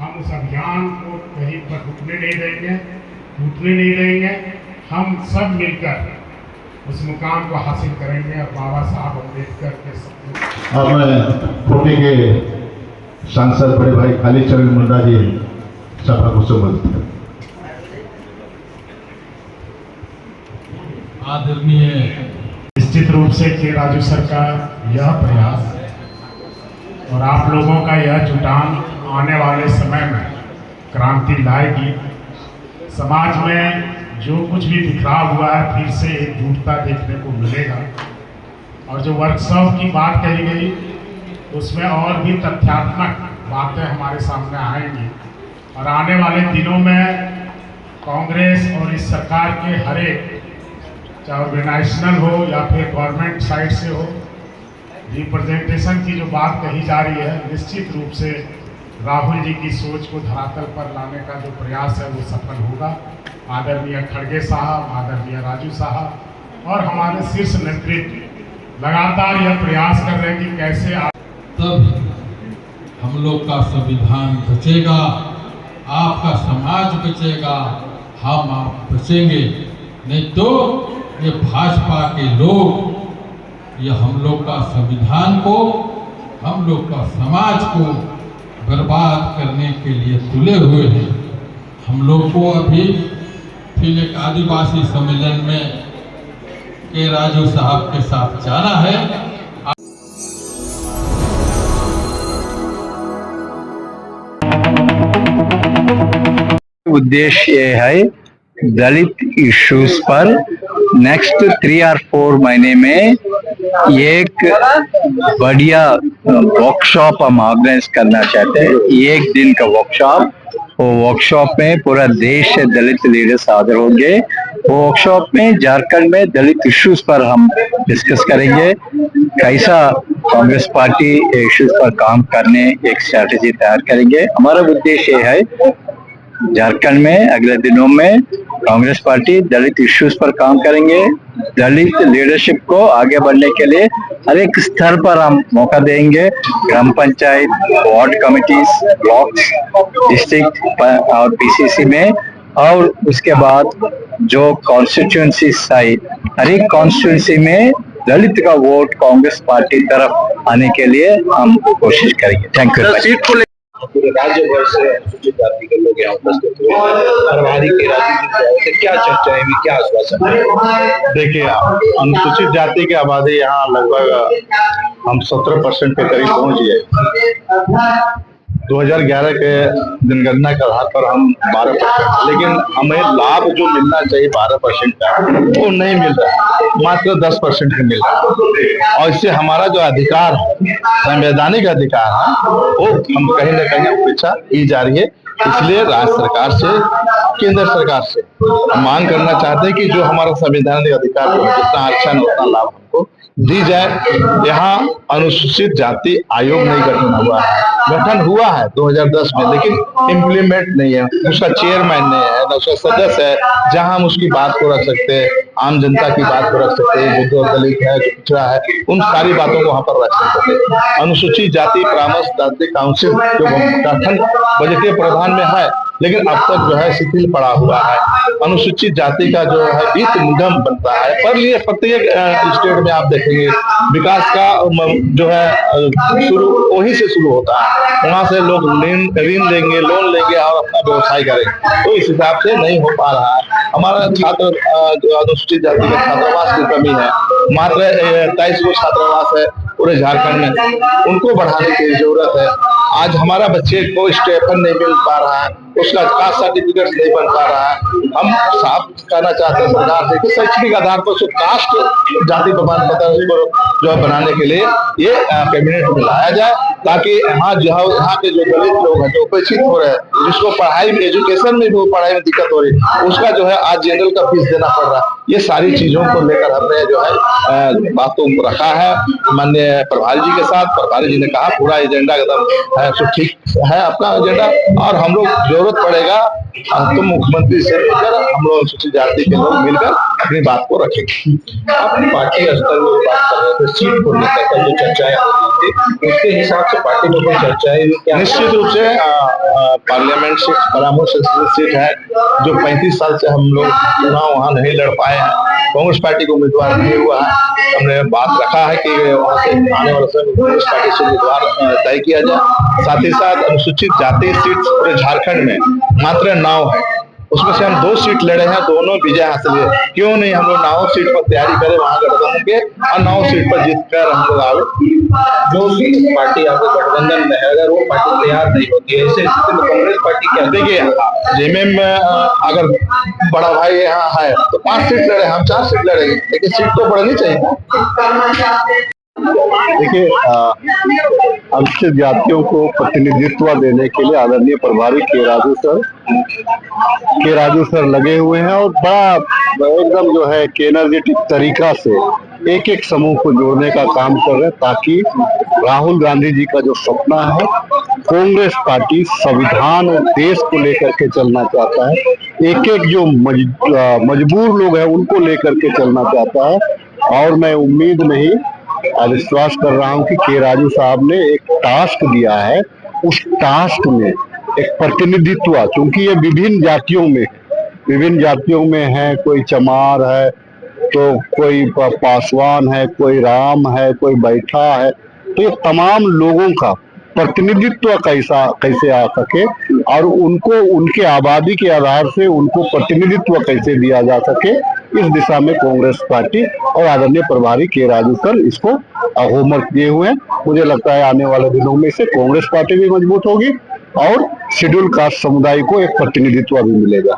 हम उस अभियान को कहीं पर रुकने नहीं देंगे, टूटने नहीं देंगे। हम सब मिलकर उस मुकाम को हासिल करेंगे और बाबा साहब अम्बेडकर के सपने। अब मैं कोटी के सांसद बड़े भाई कालीचरण मुंडा जी सभा को संबोधित करें। आदरणीय निश्चित रूप से के राजू सर का यह प्रयास और आप लोगों का यह जुटान आने वाले समय में क्रांति लाएगी। समाज में जो कुछ भी बिखराव हुआ है फिर से एकजुटता देखने को मिलेगा। और जो वर्कशॉप की बात कही गई उसमें और भी तथ्यात्मक बातें हमारे सामने आएंगी। और आने वाले दिनों में कांग्रेस और इस सरकार के हर एक, चाहे ऑर्गेनाइजेशनल हो या फिर गवर्नमेंट साइड से हो, रिप्रेजेंटेशन की जो बात कही जा रही है, निश्चित रूप से राहुल जी की सोच को धरातल पर लाने का जो प्रयास है वो सफल होगा। आदरणीय खड़गे साहब, आदरणीय राजू साहब और हमारे शीर्ष नेतृत्व लगातार यह प्रयास कर रहे हैं कि कैसे तब हम लोग का संविधान बचेगा, आपका समाज बचेगा, हम आप बचेंगे। नहीं तो ये भाजपा के लोग ये हम लोग का संविधान को, हम लोग का समाज को बर्बाद करने के लिए तुले हुए हैं। हम लोग को अभी फिर एक आदिवासी सम्मेलन में के राजू साहब के साथ जाना है। उद्देश्य ये है दलित इश्यूज पर नेक्स्ट 3 और 4 महीने में एक बढ़िया वर्कशॉप हम ऑर्गेनाइज करना चाहते हैं। 1 दिन का वर्कशॉप, वो वर्कशॉप में पूरा देश से दलित लीडर्स हाजिर होंगे। वो वर्कशॉप में झारखंड में दलित इश्यूज पर हम डिस्कस करेंगे, कैसा कांग्रेस पार्टी इश्यूज पर काम करने एक स्ट्रैटेजी तैयार करेंगे। हमारा उद्देश्य ये है झारखंड में अगले दिनों में कांग्रेस पार्टी दलित इश्यूज पर काम करेंगे। दलित लीडरशिप को आगे बढ़ने के लिए हर एक स्तर पर हम मौका देंगे। Gram panchayat, ward committees, blocks, district और पीसीसी में, और उसके बाद जो कॉन्स्टिट्यूंसी साइड, हर एक कॉन्स्टिट्यूंसी में दलित का वोट कांग्रेस पार्टी तरफ आने के लिए हम कोशिश करेंगे। Thank you. पूरे राज्य भर से अनुसूचित जाति के लोग यहाँ उपस्थित हुए हैं। प्रभारी के राजनीति से क्या चर्चाएं हुई, क्या आश्वासन है? देखिए, अनुसूचित जाति की आबादी यहाँ लगभग हम 17% के करीब पहुंच गए। 2011 के जनगणना के आधार पर हम 12%, लेकिन हमें लाभ जो मिलना चाहिए 12% का वो नहीं मिल रहा, मात्र 10% ही मिल रहा है। और इससे हमारा जो अधिकार, संवैधानिक अधिकार है, वो हम कहीं ना कहीं उपेक्षा की जा रही है। इसलिए राज्य सरकार से, केंद्र सरकार से हम मांग करना चाहते हैं कि जो हमारा संवैधानिक अधिकार है, जितना आरक्षण उतना लाभ हमको दी जाए। यहाँ अनुसूचित जाति आयोग नहीं गठन हुआ है, गठन हुआ है 2010 में, लेकिन इम्प्लीमेंट नहीं है। उसका चेयरमैन नहीं है, न उसका सदस्य है जहां हम उसकी बात को रख सकते हैं, आम जनता की बात को रख सकते हैं, जो दलित है, जो पिछड़ा है, उन सारी बातों को वहां पर रख सकते हैं। अनुसूचित जाति परामर्श काउंसिल जो गठन बजटीय प्रावधान में है, लेकिन अब तक जो है शिथिल पड़ा हुआ है। अनुसूचित जाति का जो है वित्त निगम बनता है, पर लिए प्रत्येक स्टेट में आप देखेंगे विकास का जो है शुरू वहीं से शुरू होता है। वहां से लोग ऋण लेंगे, लोन लेंगे और अपना व्यवसाय करेंगे, तो इस हिसाब से नहीं हो पा रहा है। हमारा छात्र जो अनुसूचित जाति का छात्रावास की कमी है, मात्र 23 गो छात्रावास है पूरे झारखंड में, उनको बढ़ाने की जरूरत है। आज हमारा बच्चे को स्टेपन नहीं मिल पा रहा है, उसका कास्ट सर्टिफिकेट नहीं बन पा रहा है। हम साफ कहना चाहते हैं सरकार से कि शैक्षणिक आधार पर कास्ट जाति प्रमाण पत्र जो है बनाने के लिए ये कैबिनेट में लाया जाए, ताकि यहाँ के जो दलित लोग हैं, जो उपेक्षित हो रहे हैं, जिसको पढ़ाई में, एजुकेशन में भी पढ़ाई में दिक्कत हो रही है, उसका जो है आज जनरल का फीस देना पड़ रहा है। ये सारी चीजों को लेकर हमने जो है बातों को रखा है माननीय प्रभारी जी के साथ। प्रभारी जी ने कहा पूरा एजेंडा एकदम है, तो ठीक है आपका एजेंडा, और हम लोग जरूरत पड़ेगा तो मुख्यमंत्री से मिलकर हम लोग अनुसूचित जाति के लोग मिलकर अपनी बात को रखेंगे। अपनी पार्टी स्तर में बात कर रहे थे सीट को लेकर जो चर्चाएं थी, उसके हिसाब से पार्टी में कोई चर्चा है क्या? निश्चित रूप से पार्लियामेंट सीट परामर्श सीट है जो 35 साल से हम लोग चुनाव वहाँ नहीं लड़ पाए हैं। कांग्रेस पार्टी को उम्मीदवार नहीं हुआ है। हमने बात रखा है कि वहाँ से आने वाले समय कांग्रेस पार्टी से उम्मीदवार तय किया जाए। साथ ही साथ अनुसूचित जाति सीट पूरे झारखंड में मात्र 9 है, उसमें से हम 2 सीट लड़े हैं, दोनों विजय हासिल है। क्यों नहीं हम लोग 9 सीट पर तैयारी करें वहाँ गठबंधन के और 9 सीट पर जीतकर हम लोग आगे। जो पार्टी आपके गठबंधन में है, अगर वो पार्टी तैयार नहीं होती है, ऐसे स्थिति में कांग्रेस पार्टी क्या? देखिए, जेएमएम में अगर बड़ा भाई यहाँ है तो 5 सीट लड़े, हम 4 सीट लड़ेंगे, लेकिन सीट तो बढ़नी चाहिए। देखिए, अनुसूचित जातियों को प्रतिनिधित्व देने के लिए आदरणीय प्रभारी के राजू सर लगे हुए हैं और बड़ा एकदम जो है कि एनर्जेटिक तरीका से एक एक समूह को जोड़ने का काम कर रहे हैं, ताकि राहुल गांधी जी का जो सपना है, कांग्रेस पार्टी संविधान और देश को लेकर के चलना चाहता है, एक एक जो मजबूर लोग हैं उनको लेकर के चलना चाहता है। और मैं उम्मीद नहीं विश्वास कर रहा हूं कि के राजू साहब ने एक टास्क दिया है, उस टास्क में एक प्रतिनिधित्व, क्योंकि ये विभिन्न जातियों में है, कोई चमार है तो कोई पासवान है, कोई राम है, कोई बैठा है, तो ये तमाम लोगों का प्रतिनिधित्व कैसे आ सके और उनको उनके आबादी के आधार से उनको प्रतिनिधित्व कैसे दिया जा सके, इस दिशा में कांग्रेस पार्टी और आदरणीय प्रभारी के राजू सर इसको होमवर्क दिए हुए हैं। मुझे लगता है आने वाले दिनों में से कांग्रेस पार्टी भी मजबूत होगी और शेड्यूल कास्ट समुदाय को एक प्रतिनिधित्व भी मिलेगा।